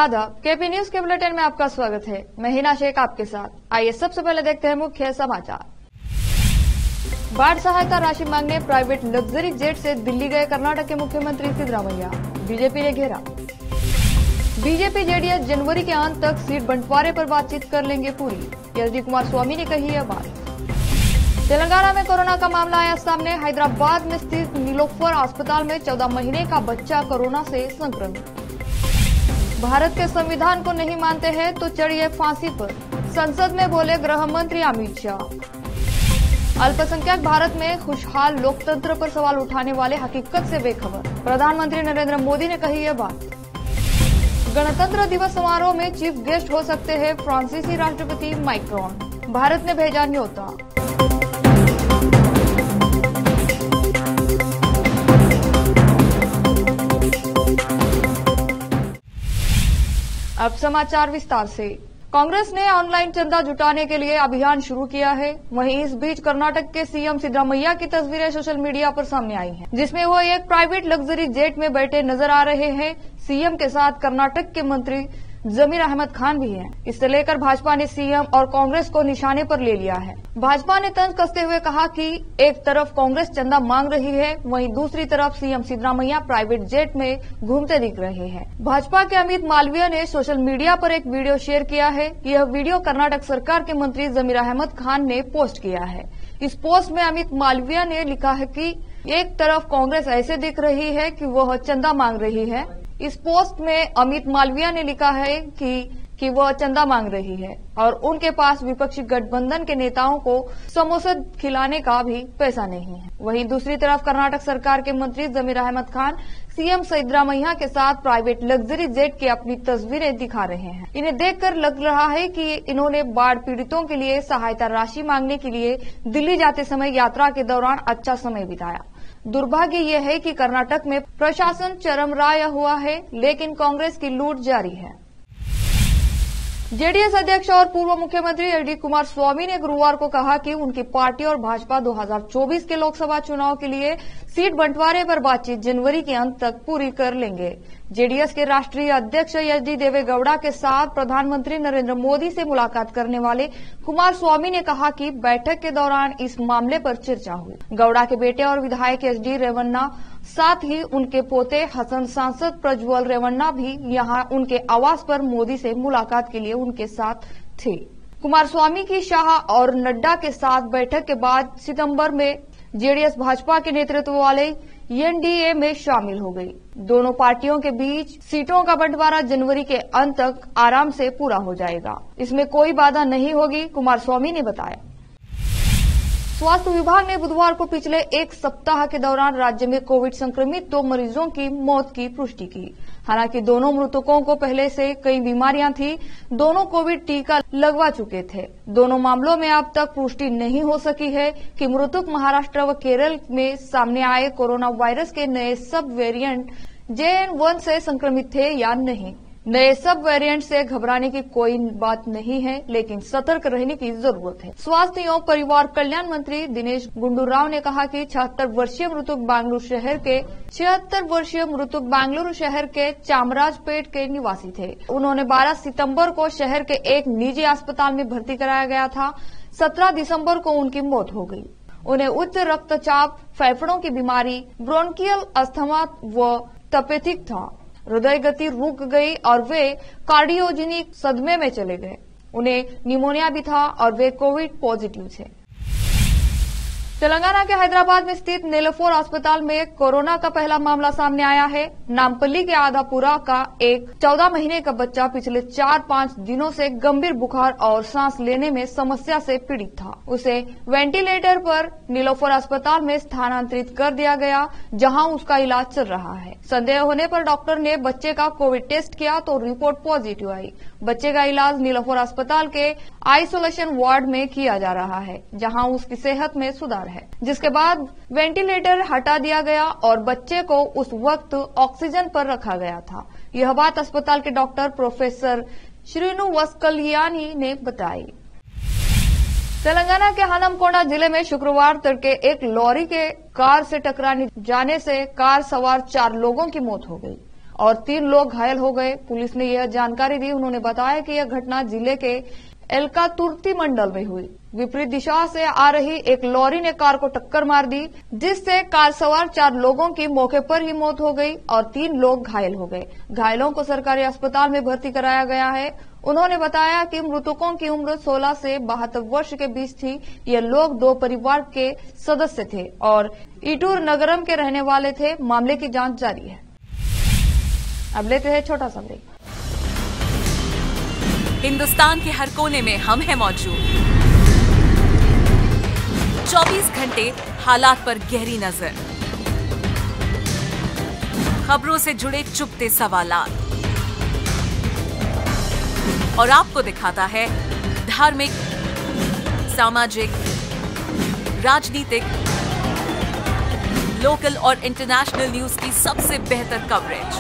आदाब, KP news के bulletin में आपका स्वागत है। मैं हिना शेख आपके साथ। आइए सबसे पहले देखते हैं मुख्य समाचार। बाढ़ सहायता राशि मांगने प्राइवेट लग्जरी जेट से दिल्ली गए कर्नाटक के मुख्यमंत्री सिद्धरामैया। बीजेपी ने घेरा। बीजेपी जेडीएस जनवरी के अंत तक सीट बंटवारे पर बातचीत कर लेंगे पूरी। एचडी कुमारस्वामी ने कही यह बात। तेलंगाना में कोरोना का मामला आया सामने। हैदराबाद में स्थित नीलोफर अस्पताल में 14 महीने का बच्चा कोरोना से संक्रमित। भारत के संविधान को नहीं मानते हैं तो चढ़िए फांसी पर, संसद में बोले गृह मंत्री अमित शाह। अल्पसंख्यक भारत में खुशहाल लोकतंत्र पर सवाल उठाने वाले हकीकत से बेखबर। प्रधानमंत्री नरेंद्र मोदी ने कही यह बात। गणतंत्र दिवस समारोह में चीफ गेस्ट हो सकते हैं फ्रांसीसी राष्ट्रपति मैक्रोन। भारत ने भेजा न्योता। अब समाचार विस्तार से। कांग्रेस ने ऑनलाइन चंदा जुटाने के लिए अभियान शुरू किया है। वहीं इस बीच कर्नाटक के सीएम सिद्धरामैया की तस्वीरें सोशल मीडिया पर सामने आई हैं, जिसमें वो एक प्राइवेट लग्जरी जेट में बैठे नजर आ रहे हैं। सीएम के साथ कर्नाटक के मंत्री जमीर अहमद खान भी हैं। इससे लेकर भाजपा ने सीएम और कांग्रेस को निशाने पर ले लिया है। भाजपा ने तंज कसते हुए कहा कि एक तरफ कांग्रेस चंदा मांग रही है, वहीं दूसरी तरफ सीएम सिद्धरामैया प्राइवेट जेट में घूमते दिख रहे हैं। भाजपा के अमित मालवीय ने सोशल मीडिया पर एक वीडियो शेयर किया है। यह वीडियो कर्नाटक सरकार के मंत्री जमीर अहमद खान ने पोस्ट किया है। इस पोस्ट में अमित मालवीय ने लिखा है कि एक तरफ कांग्रेस ऐसे दिख रही है कि वह चंदा मांग रही है। इस पोस्ट में अमित मालवीय ने लिखा है कि वह चंदा मांग रही है और उनके पास विपक्षी गठबंधन के नेताओं को समोसे खिलाने का भी पैसा नहीं है। वहीं दूसरी तरफ कर्नाटक सरकार के मंत्री जमीर अहमद खान सीएम सिद्धरामैया के साथ प्राइवेट लग्जरी जेट की अपनी तस्वीरें दिखा रहे हैं। इन्हें देखकर लग रहा है कि इन्होंने बाढ़ पीड़ितों के लिए सहायता राशि मांगने के लिए दिल्ली जाते समय यात्रा के दौरान अच्छा समय बिताया। दुर्भाग्य यह है कि कर्नाटक में प्रशासन चरमराया हुआ है, लेकिन कांग्रेस की लूट जारी है। जेडीएस अध्यक्ष और पूर्व मुख्यमंत्री एचडी कुमारस्वामी ने गुरुवार को कहा कि उनकी पार्टी और भाजपा 2024 के लोकसभा चुनाव के लिए सीट बंटवारे पर बातचीत जनवरी के अंत तक पूरी कर लेंगे। जेडीएस के राष्ट्रीय अध्यक्ष एचडी देवेगौड़ा के साथ प्रधानमंत्री नरेंद्र मोदी से मुलाकात करने वाले कुमारस्वामी ने कहा कि बैठक के दौरान इस मामले पर चर्चा हुई। गौड़ा के बेटे और विधायक एचडी रेवन्ना, साथ ही उनके पोते हसन सांसद प्रज्वल रेवन्ना भी यहां उनके आवास पर मोदी से मुलाकात के लिए उनके साथ थे। कुमारस्वामी की शाह और नड्डा के साथ बैठक के बाद सितंबर में जेडीएस भाजपा के नेतृत्व वाले एनडीए में शामिल हो गई। दोनों पार्टियों के बीच सीटों का बंटवारा जनवरी के अंत तक आराम से पूरा हो जाएगा। इसमें कोई बाधा नहीं होगी, कुमारस्वामी ने बताया। स्वास्थ्य विभाग ने बुधवार को पिछले एक सप्ताह के दौरान राज्य में कोविड संक्रमित 2 मरीजों की मौत की पुष्टि की। हालांकि दोनों मृतकों को पहले से कई बीमारियां थी। दोनों कोविड टीका लगवा चुके थे। दोनों मामलों में अब तक पुष्टि नहीं हो सकी है कि मृतक महाराष्ट्र व केरल में सामने आए कोरोना वायरस के नए सब वेरिएंट JN1 से संक्रमित थे या नहीं। नए सब वेरिएंट से घबराने की कोई बात नहीं है, लेकिन सतर्क रहने की जरूरत है। स्वास्थ्य एवं परिवार कल्याण मंत्री दिनेश गुंडूराव ने कहा कि 76 वर्षीय मृतक बेंगलुरु शहर के चामराजपेट के निवासी थे। उन्होंने 12 सितंबर को शहर के एक निजी अस्पताल में भर्ती कराया गया था। 17 दिसंबर को उनकी मौत हो गई। उन्हें उच्च रक्तचाप, फेफड़ों की बीमारी, ब्रोंकियल अस्थमा व तपेदिक था। हृदय गति रुक गई और वे कार्डियोजेनिक सदमे में चले गए। उन्हें निमोनिया भी था और वे कोविड पॉजिटिव थे। तेलंगाना के हैदराबाद में स्थित नीलोफर अस्पताल में कोरोना का पहला मामला सामने आया है। नामपल्ली के आदापुरा का एक 14 महीने का बच्चा पिछले 4-5 दिनों से गंभीर बुखार और सांस लेने में समस्या से पीड़ित था। उसे वेंटिलेटर पर नीलोफर अस्पताल में स्थानांतरित कर दिया गया, जहां उसका इलाज चल रहा है। संदेह होने पर डॉक्टर ने बच्चे का कोविड टेस्ट किया तो रिपोर्ट पॉजिटिव आई। बच्चे का इलाज नीलोफर अस्पताल के आइसोलेशन वार्ड में किया जा रहा है, जहां उसकी सेहत में सुधार है, जिसके बाद वेंटिलेटर हटा दिया गया और बच्चे को उस वक्त ऑक्सीजन पर रखा गया था। यह बात अस्पताल के डॉक्टर प्रोफेसर श्रीनिवासकल्याणी ने बताई। तेलंगाना के हनमकोंडा जिले में शुक्रवार तड़के एक लॉरी के कार से टकराने जाने से कार सवार 4 लोगों की मौत हो गई। और 3 लोग घायल हो गए। पुलिस ने यह जानकारी दी। उन्होंने बताया कि यह घटना जिले के एलकातुर्ती मंडल में हुई। विपरीत दिशा से आ रही एक लॉरी ने कार को टक्कर मार दी, जिससे कार सवार 4 लोगों की मौके पर ही मौत हो गई और 3 लोग घायल हो गए। घायलों को सरकारी अस्पताल में भर्ती कराया गया है। उन्होंने बताया कि मृतकों की उम्र 16 से 72 वर्ष के बीच थी। ये लोग 2 परिवार के सदस्य थे और ईटूर नगरम के रहने वाले थे। मामले की जांच जारी है। अब लेते हैं छोटा सा ब्रेक। हिंदुस्तान के हर कोने में हम हैं मौजूद। 24 घंटे हालात पर गहरी नजर, खबरों से जुड़े चुपते सवालात और आपको दिखाता है धार्मिक, सामाजिक, राजनीतिक, लोकल और इंटरनेशनल न्यूज की सबसे बेहतर कवरेज,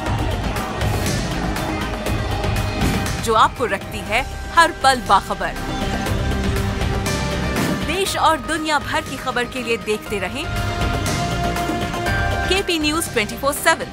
जो आपको रखती है हर पल बाखबर। देश और दुनिया भर की खबर के लिए देखते रहें केपी न्यूज 24/7।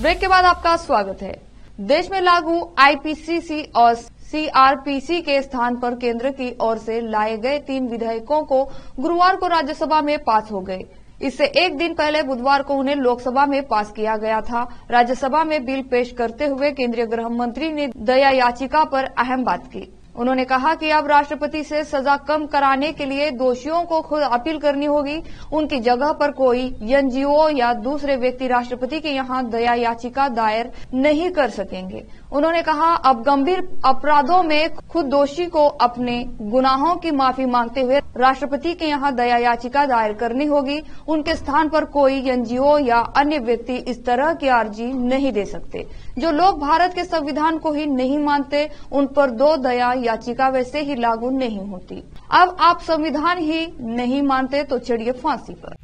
ब्रेक के बाद आपका स्वागत है। देश में लागू आईपीसीसी और सीआरपीसी के स्थान पर केंद्र की ओर से लाए गए 3 विधेयकों को गुरुवार को राज्यसभा में पास हो गए। इससे एक दिन पहले बुधवार को उन्हें लोकसभा में पास किया गया था। राज्यसभा में बिल पेश करते हुए केंद्रीय गृह मंत्री ने दया याचिका पर अहम बात की। उन्होंने कहा कि अब राष्ट्रपति से सजा कम कराने के लिए दोषियों को खुद अपील करनी होगी। उनकी जगह पर कोई एनजीओ या दूसरे व्यक्ति राष्ट्रपति के यहाँ दया याचिका दायर नहीं कर सकेंगे। उन्होंने कहा, अब गंभीर अपराधों में खुद दोषी को अपने गुनाहों की माफी मांगते हुए राष्ट्रपति के यहाँ दया याचिका दायर करनी होगी। उनके स्थान पर कोई एनजीओ या अन्य व्यक्ति इस तरह की अर्जी नहीं दे सकते। जो लोग भारत के संविधान को ही नहीं मानते, उन पर 2 दया याचिका वैसे ही लागू नहीं होती। अब आप संविधान ही नहीं मानते तो चढ़िए फांसी पर।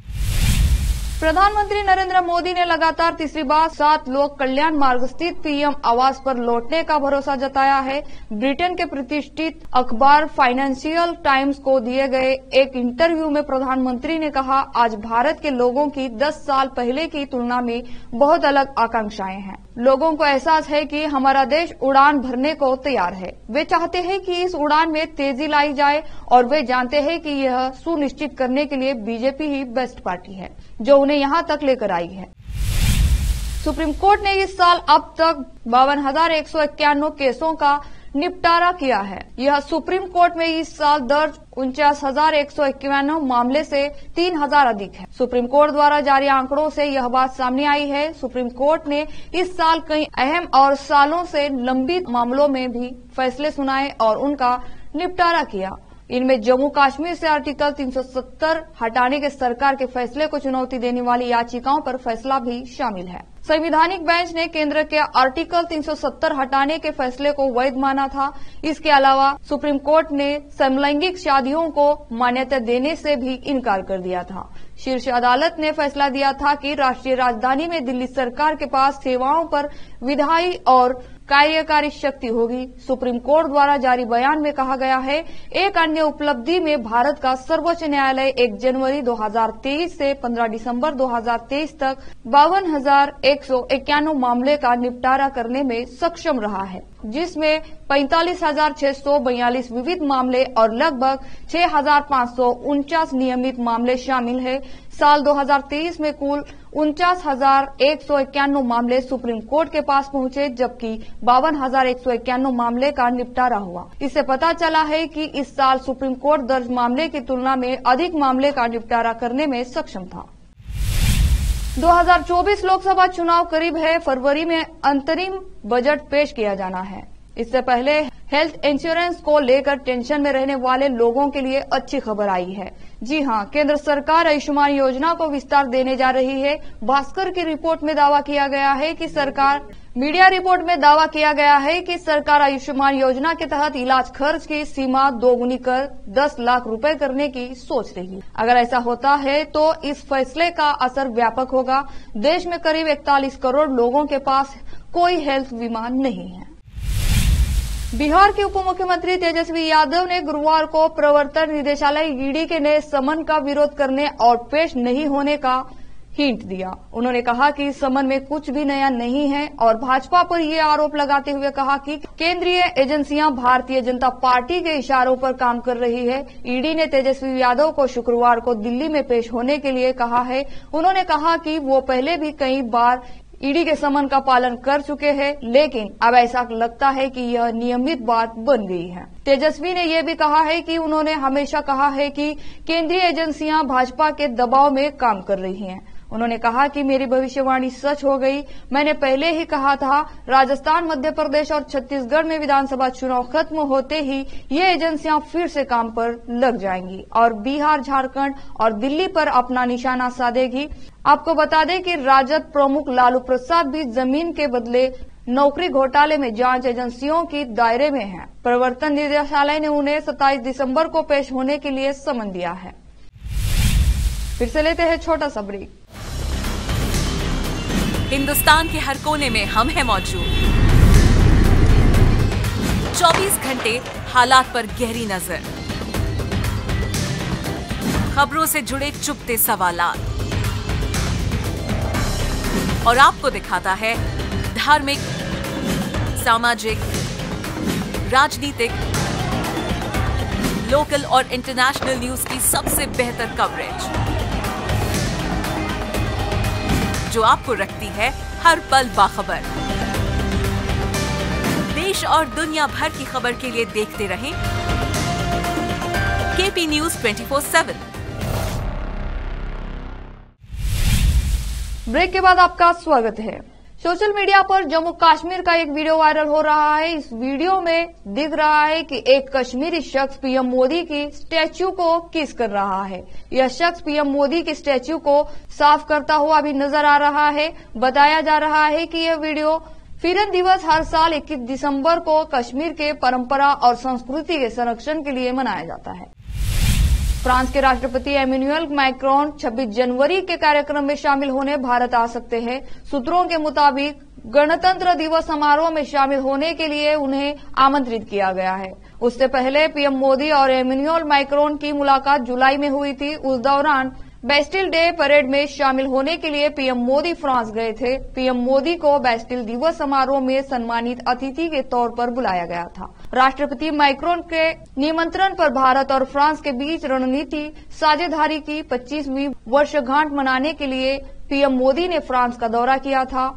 प्रधानमंत्री नरेंद्र मोदी ने लगातार तीसरी बार 7 लोक कल्याण मार्ग स्थित पीएम आवास पर लौटने का भरोसा जताया है। ब्रिटेन के प्रतिष्ठित अखबार फाइनेंशियल टाइम्स को दिए गए एक इंटरव्यू में प्रधानमंत्री ने कहा, आज भारत के लोगों की 10 साल पहले की तुलना में बहुत अलग आकांक्षाएं हैं। लोगों को एहसास है कि हमारा देश उड़ान भरने को तैयार है। वे चाहते हैं कि इस उड़ान में तेजी लाई जाए और वे जानते हैं कि यह सुनिश्चित करने के लिए बीजेपी ही बेस्ट पार्टी है, जो उन्हें यहां तक लेकर आई है। सुप्रीम कोर्ट ने इस साल अब तक 52,191 केसों का निपटारा किया है। यह सुप्रीम कोर्ट में इस साल दर्ज 49,191 मामले से 3,000 अधिक है। सुप्रीम कोर्ट द्वारा जारी आंकड़ों से यह बात सामने आई है। सुप्रीम कोर्ट ने इस साल कई अहम और सालों से लंबित मामलों में भी फैसले सुनाए और उनका निपटारा किया। इनमें जम्मू कश्मीर से आर्टिकल 370 हटाने के सरकार के फैसले को चुनौती देने वाली याचिकाओं पर फैसला भी शामिल है। संवैधानिक बेंच ने केंद्र के आर्टिकल 370 हटाने के फैसले को वैध माना था। इसके अलावा सुप्रीम कोर्ट ने समलैंगिक शादियों को मान्यता देने से भी इनकार कर दिया था। शीर्ष अदालत ने फैसला दिया था कि राष्ट्रीय राजधानी में दिल्ली सरकार के पास सेवाओं पर विधायी और कार्यकारी शक्ति होगी। सुप्रीम कोर्ट द्वारा जारी बयान में कहा गया है, एक अन्य उपलब्धि में भारत का सर्वोच्च न्यायालय 1 जनवरी 2023 से 15 दिसंबर 2023 तक 52,191 मामले का निपटारा करने में सक्षम रहा है, जिसमें 45,642 विविध मामले और लगभग 6,549 नियमित मामले शामिल है। साल 2023 में कुल 49,191 मामले सुप्रीम कोर्ट के पास पहुंचे, जबकि 52,191 मामले का निपटारा हुआ। इससे पता चला है कि इस साल सुप्रीम कोर्ट दर्ज मामले की तुलना में अधिक मामले का निपटारा करने में सक्षम था। 2024 लोकसभा चुनाव करीब है। फरवरी में अंतरिम बजट पेश किया जाना है। इससे पहले हेल्थ इंश्योरेंस को लेकर टेंशन में रहने वाले लोगों के लिए अच्छी खबर आई है। जी हां, केंद्र सरकार आयुष्मान योजना को विस्तार देने जा रही है। भास्कर की रिपोर्ट में दावा किया गया है कि मीडिया रिपोर्ट में दावा किया गया है कि सरकार आयुष्मान योजना के तहत इलाज खर्च की सीमा दोगुनी कर 10 लाख रुपए करने की सोच रही है। अगर ऐसा होता है तो इस फैसले का असर व्यापक होगा। देश में करीब 41 करोड़ लोगों के पास कोई हेल्थ बीमा नहीं है। बिहार के उप मुख्यमंत्री तेजस्वी यादव ने गुरुवार को प्रवर्तन निदेशालय ईडी के नए समन का विरोध करने और पेश नहीं होने का हिंट दिया। उन्होंने कहा कि इस संबंध में कुछ भी नया नहीं है और भाजपा पर ये आरोप लगाते हुए कहा कि केंद्रीय एजेंसियां भारतीय जनता पार्टी के इशारों पर काम कर रही है। ईडी ने तेजस्वी यादव को शुक्रवार को दिल्ली में पेश होने के लिए कहा है। उन्होंने कहा कि वो पहले भी कई बार ईडी के समन का पालन कर चुके हैं, लेकिन अब ऐसा लगता है कि यह नियमित बात बन गई है। तेजस्वी ने यह भी कहा है कि उन्होंने हमेशा कहा है कि केंद्रीय एजेंसियां भाजपा के दबाव में काम कर रही हैं। उन्होंने कहा कि मेरी भविष्यवाणी सच हो गई। मैंने पहले ही कहा था, राजस्थान, मध्य प्रदेश और छत्तीसगढ़ में विधानसभा चुनाव खत्म होते ही ये एजेंसियां फिर से काम पर लग जाएंगी और बिहार, झारखंड और दिल्ली पर अपना निशाना साधेगी। आपको बता दें कि राजद प्रमुख लालू प्रसाद भी जमीन के बदले नौकरी घोटाले में जांच एजेंसियों की दायरे में हैं। प्रवर्तन निदेशालय ने उन्हें 27 दिसंबर को पेश होने के लिए समन दिया है। फिर से लेते हैं छोटा सा ब्रेक। हिंदुस्तान के हर कोने में हम हैं मौजूद। 24 घंटे हालात पर गहरी नजर, खबरों से जुड़े चुपते सवालात और आपको दिखाता है धार्मिक, सामाजिक, राजनीतिक, लोकल और इंटरनेशनल न्यूज की सबसे बेहतर कवरेज, जो आपको रखती है हर पल बाखबर। देश और दुनिया भर की खबर के लिए देखते रहें केपी न्यूज 24/7। ब्रेक के बाद आपका स्वागत है। सोशल मीडिया पर जम्मू कश्मीर का एक वीडियो वायरल हो रहा है। इस वीडियो में दिख रहा है कि एक कश्मीरी शख्स पीएम मोदी की स्टैच्यू को किस कर रहा है। यह शख्स पीएम मोदी की स्टैच्यू को साफ करता हुआ भी नजर आ रहा है। बताया जा रहा है कि यह वीडियो फिरन दिवस हर साल 21 दिसंबर को कश्मीर के परंपरा और संस्कृति के संरक्षण के लिए मनाया जाता है। फ्रांस के राष्ट्रपति एमेनुएल मैक्रोन 26 जनवरी के कार्यक्रम में शामिल होने भारत आ सकते हैं। सूत्रों के मुताबिक गणतंत्र दिवस समारोह में शामिल होने के लिए उन्हें आमंत्रित किया गया है। उससे पहले पीएम मोदी और एमेनुएल मैक्रोन की मुलाकात जुलाई में हुई थी। उस दौरान बेस्टिल डे परेड में शामिल होने के लिए पीएम मोदी फ्रांस गए थे। पीएम मोदी को बेस्टिल दिवस समारोह में सम्मानित अतिथि के तौर पर बुलाया गया था। राष्ट्रपति मैक्रोन के निमंत्रण पर भारत और फ्रांस के बीच रणनीति साझेदारी की 25वीं वर्षगांठ मनाने के लिए पीएम मोदी ने फ्रांस का दौरा किया था।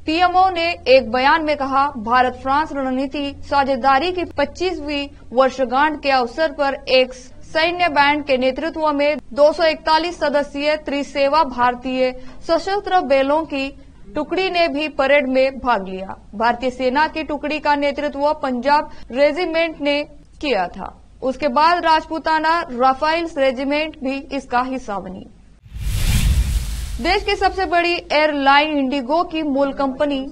पीएमओ ने एक बयान में कहा, भारत फ्रांस रणनीति साझेदारी की 25वीं वर्षगांठ के अवसर पर एक सैन्य बैंड के नेतृत्व में 241 सदस्यीय त्रिसेवा भारतीय सशस्त्र बलों की टुकड़ी ने भी परेड में भाग लिया। भारतीय सेना की टुकड़ी का नेतृत्व पंजाब रेजिमेंट ने किया था। उसके बाद राजपूताना राफेल्स रेजिमेंट भी इसका हिस्सा बनी। देश की सबसे बड़ी एयरलाइन इंडिगो की मूल कंपनी,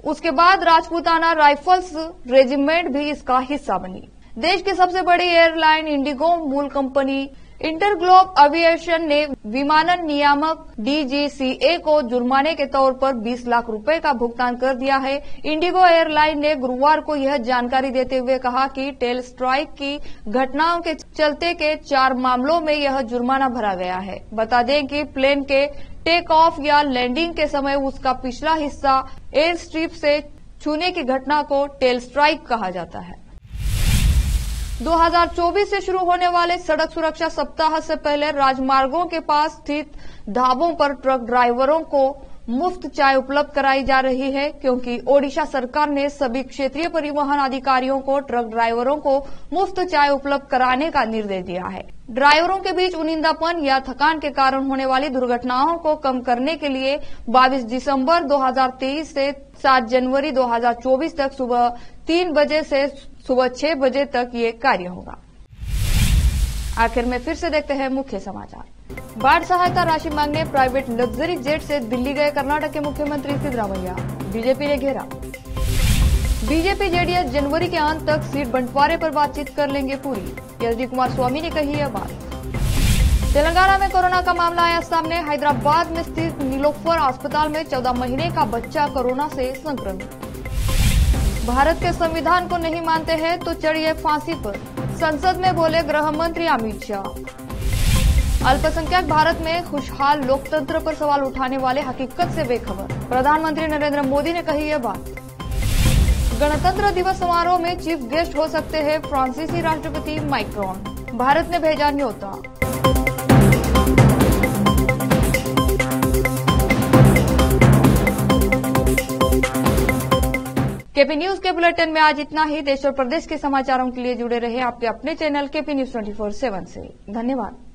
उसके बाद राजपूताना राइफल्स रेजिमेंट भी इसका हिस्सा बनी। देश की सबसे बड़ी एयरलाइन इंडिगो मूल कंपनी इंटरग्लोब एविएशन ने विमानन नियामक डीजीसीए को जुर्माने के तौर पर 20 लाख रुपए का भुगतान कर दिया है। इंडिगो एयरलाइन ने गुरुवार को यह जानकारी देते हुए कहा कि टेल स्ट्राइक की घटनाओं के चलते के 4 मामलों में यह जुर्माना भरा गया है। बता दें कि प्लेन के टेक ऑफ या लैंडिंग के समय उसका पिछला हिस्सा एयर स्ट्रिप से छूने की घटना को टेल स्ट्राइक कहा जाता है। 2024 से शुरू होने वाले सड़क सुरक्षा सप्ताह से पहले राजमार्गों के पास स्थित ढाबों पर ट्रक ड्राइवरों को मुफ्त चाय उपलब्ध कराई जा रही है, क्योंकि ओडिशा सरकार ने सभी क्षेत्रीय परिवहन अधिकारियों को ट्रक ड्राइवरों को मुफ्त चाय उपलब्ध कराने का निर्देश दिया है। ड्राइवरों के बीच उनिंदापन या थकान के कारण होने वाली दुर्घटनाओं को कम करने के लिए 22 दिसंबर 2023 से 7 जनवरी 2024 तक सुबह 3 बजे से सुबह 6 बजे तक ये कार्य होगा। आखिर में फिर से देखते हैं मुख्य समाचार। बाढ़ सहायता राशि मांगने प्राइवेट लग्जरी जेट से दिल्ली गए कर्नाटक के मुख्यमंत्री सिद्धरामैया। बीजेपी ने घेरा। बीजेपी जेडीएस जनवरी के अंत तक सीट बंटवारे पर बातचीत कर लेंगे पूरी। एचडी कुमारस्वामी ने कही यह बात। तेलंगाना में कोरोना का मामला आया सामने। हैदराबाद में स्थित नीलोफर अस्पताल में 14 महीने का बच्चा कोरोना से संक्रमित। भारत के संविधान को नहीं मानते हैं तो चढ़िए फांसी पर, संसद में बोले गृह मंत्री अमित शाह। अल्पसंख्यक भारत में खुशहाल लोकतंत्र पर सवाल उठाने वाले हकीकत से बेखबर, प्रधानमंत्री नरेंद्र मोदी ने कही ये बात। गणतंत्र दिवस समारोह में चीफ गेस्ट हो सकते हैं फ्रांसीसी राष्ट्रपति मैक्रोन, भारत ने भेजा न्योता। केपी न्यूज के बुलेटिन में आज इतना ही। देश और प्रदेश के समाचारों के लिए जुड़े रहे आपके अपने चैनल केपी न्यूज 24/7 से। धन्यवाद।